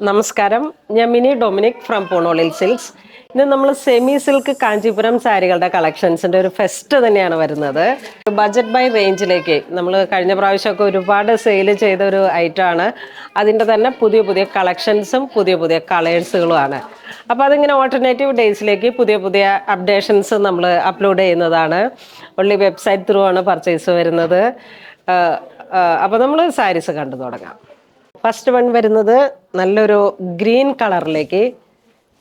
നമസ്കാരം, ഞാൻ mini Dominic from പൂണോളിൽ silks. ഇന്ന് നമ്മൾ സെമി സിൽക്ക് കാഞ്ചീപുരം സാരികളുടെ കളക്ഷൻസിൻ്റെ ഒരു ഫെസ്റ്റ് തന്നെയാണ് വരുന്നത്. ബഡ്ജറ്റ് ബൈ റേഞ്ചിലേക്ക് നമ്മൾ കഴിഞ്ഞ പ്രാവശ്യമൊക്കെ ഒരുപാട് സെയിൽ ചെയ്ത ഒരു ഐറ്റമാണ്. അതിൻ്റെ തന്നെ പുതിയ പുതിയ കളക്ഷൻസും പുതിയ പുതിയ കളേഴ്സുകളുമാണ്. അപ്പോൾ അതിങ്ങനെ ഓൾട്ടർനേറ്റീവ് ഡേയ്സിലേക്ക് പുതിയ പുതിയ അപ്ഡേഷൻസ് നമ്മൾ അപ്ലോഡ് ചെയ്യുന്നതാണ്. ഒൺലി വെബ്സൈറ്റ് ത്രൂ ആണ് പർച്ചേസ് വരുന്നത്. അപ്പോൾ നമ്മൾ സാരീസ് കണ്ടു തുടങ്ങാം. ഫസ്റ്റ് വൺ വരുന്നത് നല്ലൊരു ഗ്രീൻ കളറിലേക്ക്,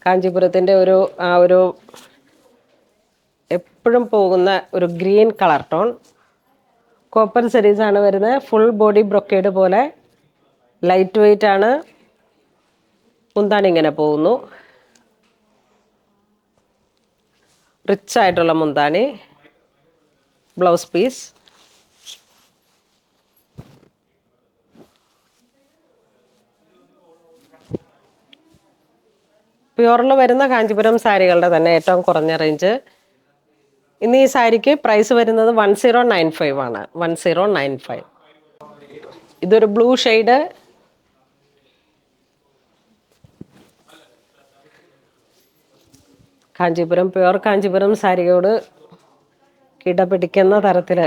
കാഞ്ചീപുരത്തിൻ്റെ ഒരു എപ്പോഴും പോകുന്ന ഒരു ഗ്രീൻ കളർ ടോൺ. കോപ്പർ സെരീസ് ആണ് വരുന്നത്. ഫുൾ ബോഡി ബ്രൊക്കേഡ് പോലെ ലൈറ്റ് വെയിറ്റ് ആണ്. മുന്താണി ഇങ്ങനെ പോകുന്നു. റിച്ച് ആയിട്ടുള്ള മുന്താണി. Blouse piece. പ്യുവറിൽ വരുന്ന കാഞ്ചീപുരം സാരികളുടെ തന്നെ ഏറ്റവും കുറഞ്ഞ റേഞ്ച്. ഇന്ന് ഈ സാരിക്ക് പ്രൈസ് വരുന്നത് 1095 ആണ്. 1095. ഇതൊരു blue shade. Kanchipuram pure Kanchipuram സാരിയോട് കിടപിടിക്കുന്ന തരത്തിൽ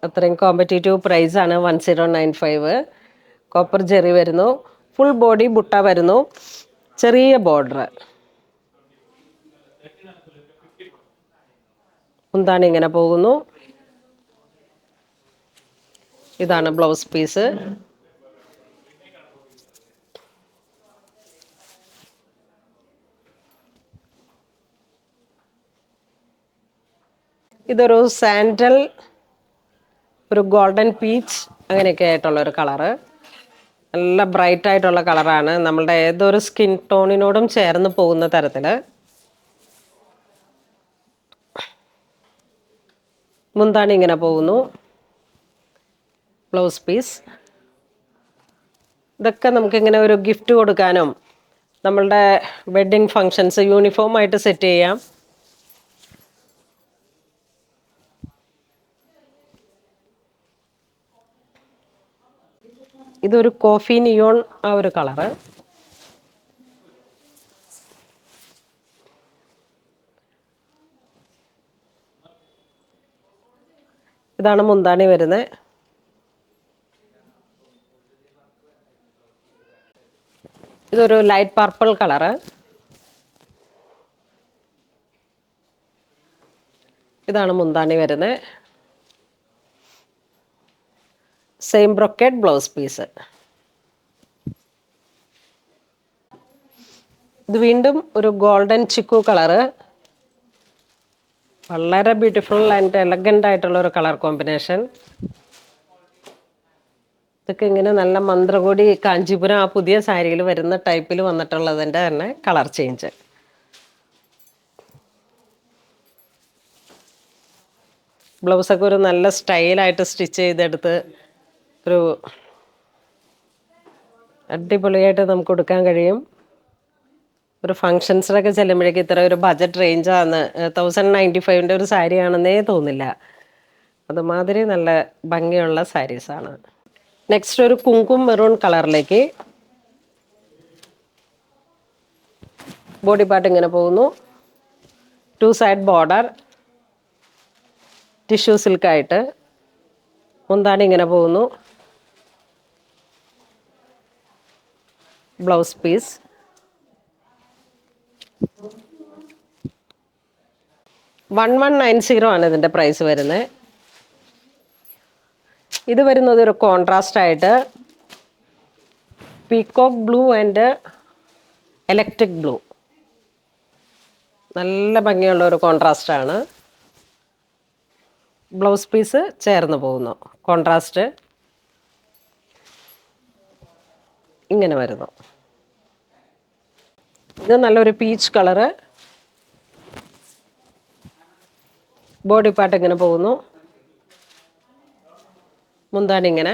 അത്രയും കോമ്പറ്റീറ്റീവ് പ്രൈസാണ് 1095. കോപ്പർ ജെറി വരുന്നു. ഫുൾ ബോഡി ബുട്ട വരുന്നു. ചെറിയ ബോർഡർ. മുന്താണി ഇങ്ങനെ പോകുന്നു. ഇതാണ് ബ്ലൗസ് പീസ്. ഇതൊരു സാൻഡൽ, ഒരു ഗോൾഡൻ പീച്ച് അങ്ങനെയൊക്കെ ആയിട്ടുള്ളൊരു കളറ്. നല്ല ബ്രൈറ്റ് ആയിട്ടുള്ള കളറാണ്. നമ്മളുടെ ഏതൊരു സ്കിൻ ടോണിനോടും ചേർന്ന് പോകുന്ന തരത്തിൽ. മുന്താണി ഇങ്ങനെ പോകുന്നു. Blouse piece. ഇതൊക്കെ നമുക്കിങ്ങനെ ഒരു ഗിഫ്റ്റ് കൊടുക്കാനും നമ്മളുടെ വെഡ്ഡിങ് ഫങ്ഷൻസ് യൂണിഫോമായിട്ട് സെറ്റ് ചെയ്യാം. ഇതൊരു കോഫി നിയോൺ ആ ഒരു കളറ്. ഇതാണ് മുന്താണി വരുന്നത്. ഇതൊരു ലൈറ്റ് പർപ്പിൾ കളറ്. ഇതാണ് മുന്താണി വരുന്നത്. Same brocade blouse piece. ഇത് വീണ്ടും ഒരു ഗോൾഡൻ ചിക്കു കളറ്. വളരെ ബ്യൂട്ടിഫുൾ ആൻഡ് എലഗൻ്റ് ആയിട്ടുള്ള ഒരു കളർ കോമ്പിനേഷൻ. ഇതൊക്കെ ഇങ്ങനെ നല്ല മന്ത്രകോടി കാഞ്ചീപുരം ആ പുതിയ സാരിയിൽ വരുന്ന ടൈപ്പിൽ വന്നിട്ടുള്ളതിൻ്റെ തന്നെ കളർ ചേഞ്ച്. ബ്ലൗസൊക്കെ ഒരു നല്ല സ്റ്റൈലായിട്ട് സ്റ്റിച്ച് ചെയ്തെടുത്ത് ഒരു അടിപൊളിയായിട്ട് നമുക്ക് കൊടുക്കാൻ കഴിയും. ഒരു ഫങ്ഷൻസിനൊക്കെ ചെല്ലുമ്പോഴേക്കും ഇത്ര ഒരു ബഡ്ജറ്റ് റേഞ്ചാണ്. 1095 ഒരു സാരിയാണെന്നേ തോന്നില്ല. അതുമാതിരി നല്ല ഭംഗിയുള്ള സാരീസാണ്. നെക്സ്റ്റ് ഒരു കുങ്കും മെറൂൺ കളറിലേക്ക്. ബോഡി പാർട്ട് ഇങ്ങനെ പോകുന്നു. 2 സൈഡ് ബോർഡർ. ടിഷ്യൂ സിൽക്കായിട്ട്. മുന്താണി ഇങ്ങനെ പോകുന്നു. Blouse piece. $1190 ആണ് ഇതിൻ്റെ പ്രൈസ് വരുന്നത്. ഇത് വരുന്നത് ഒരു കോൺട്രാസ്റ്റ് ആയിട്ട് peacock blue and electric blue. നല്ല ഭംഗിയുള്ള ഒരു കോൺട്രാസ്റ്റാണ്. ബ്ലൗസ് പീസ് ചേർന്ന് പോകുന്നു. കോൺട്രാസ്റ്റ് ഇങ്ങനെ വരുന്നു. ഇത് നല്ലൊരു പീച്ച് കളറ്. ബോഡി പാർട്ട് ഇങ്ങനെ പോകുന്നു. മുന്താണി ഇങ്ങനെ.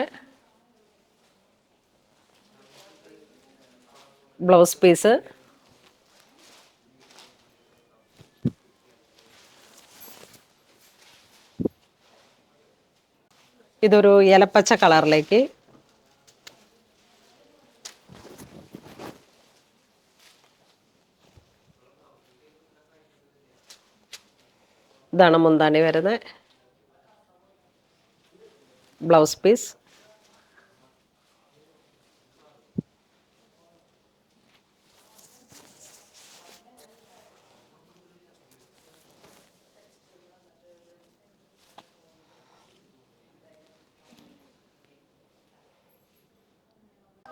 Blouse piece. ഇതൊരു ഇലപ്പച്ച കളറിലേക്ക്. ഇതാണ് മുന്താണി വരുന്നത്. Blouse piece.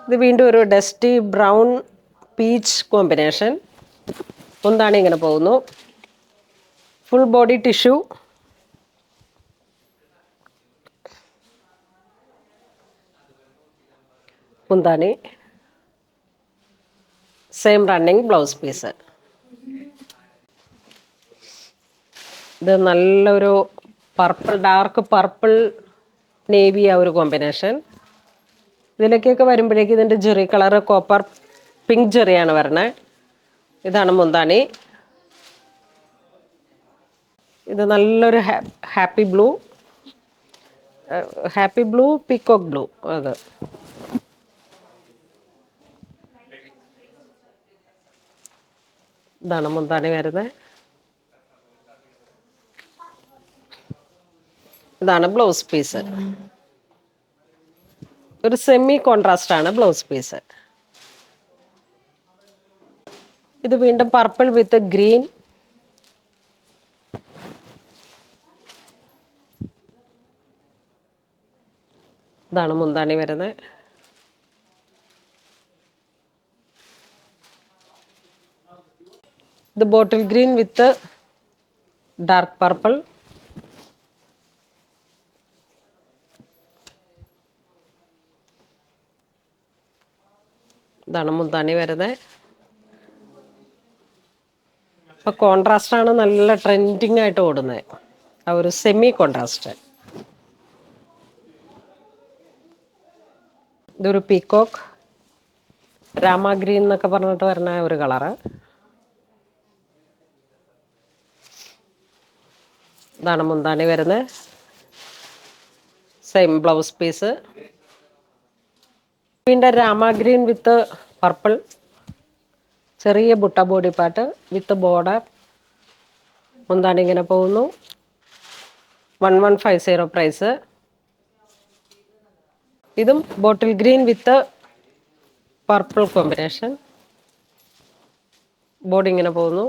ഇത് വീണ്ടും ഒരു ഡസ്റ്റി ബ്രൗൺ പീച്ച് കോമ്പിനേഷൻ. മുന്താണി ഇങ്ങനെ പോകുന്നു. Full body tissue. മുന്താണി സെയിം റണ്ണിങ് ബ്ലൗസ് പീസ്. ഇത് നല്ലൊരു പർപ്പിൾ, ഡാർക്ക് പർപ്പിൾ നേവി ആ ഒരു കോമ്പിനേഷൻ. ഇതിലേക്കൊക്കെ വരുമ്പോഴേക്കും ഇതിൻ്റെ ജെറി കളറ് കോപ്പർ പിങ്ക് ജെറിയാണ് വരണേ. ഇതാണ് മുന്താണി. ഇത് നല്ലൊരു ഹാപ്പി ബ്ലൂ പീക്കോക്ക് ബ്ലൂ. അത് ഇതാണ് മുന്താണി വരുന്നത്. ഇതാണ് ബ്ലൗസ് പീസ്. ഒരു സെമി കോൺട്രാസ്റ്റ് ആണ് ബ്ലൗസ് പീസ്. ഇത് വീണ്ടും പർപ്പിൾ വിത്ത് ഗ്രീൻ. ഇതാണ് മുന്താണി വരുന്നത്. ഇത് ബോട്ടിൽ ഗ്രീൻ വിത്ത് ഡാർക്ക് പർപ്പിൾ. ഇതാണ് മുന്താണി വരുന്നത്. അപ്പോൾ കോൺട്രാസ്റ്റാണ് നല്ല ട്രെൻഡിങ് ആയിട്ട് ഓടുന്നത്, ആ ഒരു സെമി കോൺട്രാസ്റ്റ്. ഇതൊരു പീക്കോക്ക് രാമ ഗ്രീൻ എന്നൊക്കെ പറഞ്ഞിട്ട് വരുന്ന ഒരു കളറ്. ഇതാണ് മുന്താണി വരുന്നത്. Same blouse piece. വീണ്ടും രാമ ഗ്രീൻ വിത്ത് പർപ്പിൾ. ചെറിയ ബുട്ട ബോഡി പാർട്ട് വിത്ത് ബോർഡർ. മുന്താണി ഇങ്ങനെ പോകുന്നു. 1150 പ്രൈസ്. ഇതും bottle green with purple combination. Body ഇങ്ങനെ പോകുന്നു.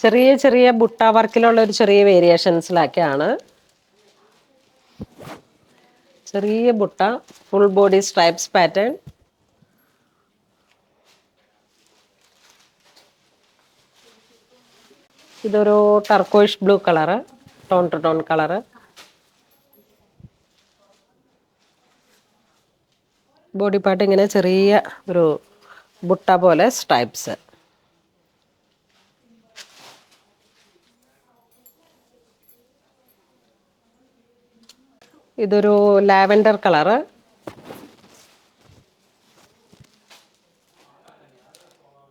ചെറിയ ചെറിയ ബുട്ട വർക്കിലുള്ള ഒരു ചെറിയ വേരിയേഷൻസിലൊക്കെയാണ്. ചെറിയ ബുട്ട, ഫുൾ ബോഡി സ്ട്രൈപ്സ് പാറ്റേൺ. ഇതൊരു turquoise blue colour, tone to tone colour. Body part ഇങ്ങനെ ചെറിയ ഒരു ബുട്ട പോലെ സ്ട്രൈപ്സ്. ഇതൊരു lavender colour.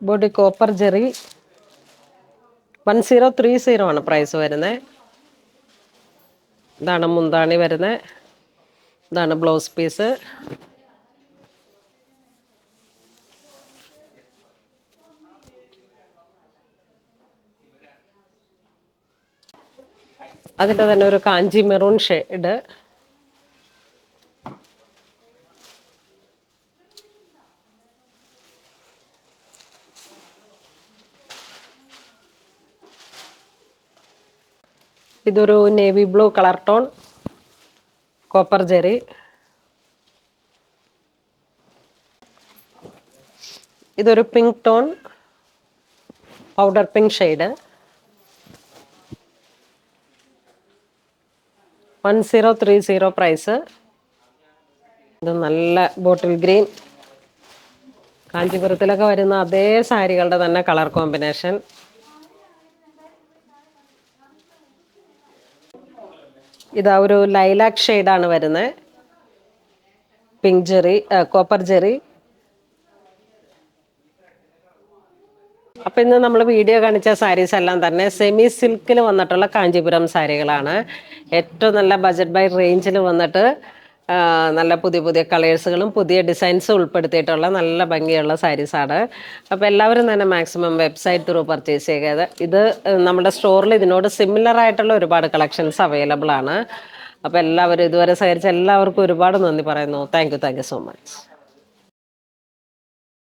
Body copper zari. 1030 ആണ് പ്രൈസ് വരുന്നത്. ഇതാണ് മുന്താണി വരുന്നത്. ഇതാണ് ബ്ലൗസ് പീസ്. അതിൻ്റെ തന്നെ ഒരു കാഞ്ചി മെറൂൺ ഷെയ്ഡ്. ഇതൊരു navy blue colour tone, copper zari. ഇതൊരു pink tone, powder pink shade. 1030 price. ഇത് നല്ല ബോട്ടിൽ ഗ്രീൻ. കാഞ്ചീപുരത്തിലൊക്കെ വരുന്ന അതേ സാരികളുടെ തന്നെ കളർ കോമ്പിനേഷൻ. ഇതാ ഒരു ലൈലാക്ക് ഷെയ്ഡാണ് വരുന്നത്. Pink Jerry, copper Jerry. അപ്പം ഇന്ന് നമ്മൾ വീഡിയോ കാണിച്ച സാരീസ് എല്ലാം തന്നെ സെമി സിൽക്കിൽ വന്നിട്ടുള്ള കാഞ്ചീപുരം സാരികളാണ്. ഏറ്റവും നല്ല ബജറ്റ് ബൈ റേഞ്ചിൽ വന്നിട്ട് നല്ല പുതിയ പുതിയ കളേഴ്സുകളും പുതിയ ഡിസൈൻസും ഉൾപ്പെടുത്തിയിട്ടുള്ള നല്ല ഭംഗിയുള്ള സാരീസാണ്. അപ്പോൾ എല്ലാവരും തന്നെ മാക്സിമം വെബ്സൈറ്റ് ത്രൂ പർച്ചേസ് ചെയ്യുക. ഇത് നമ്മുടെ സ്റ്റോറിൽ ഇതിനോട് സിമിലർ ആയിട്ടുള്ള ഒരുപാട് കളക്ഷൻസ് അവൈലബിൾ ആണ്. അപ്പോൾ എല്ലാവരും ഇതുവരെ സഹകരിച്ച എല്ലാവർക്കും ഒരുപാട് നന്ദി പറയുന്നു. Thank you so much.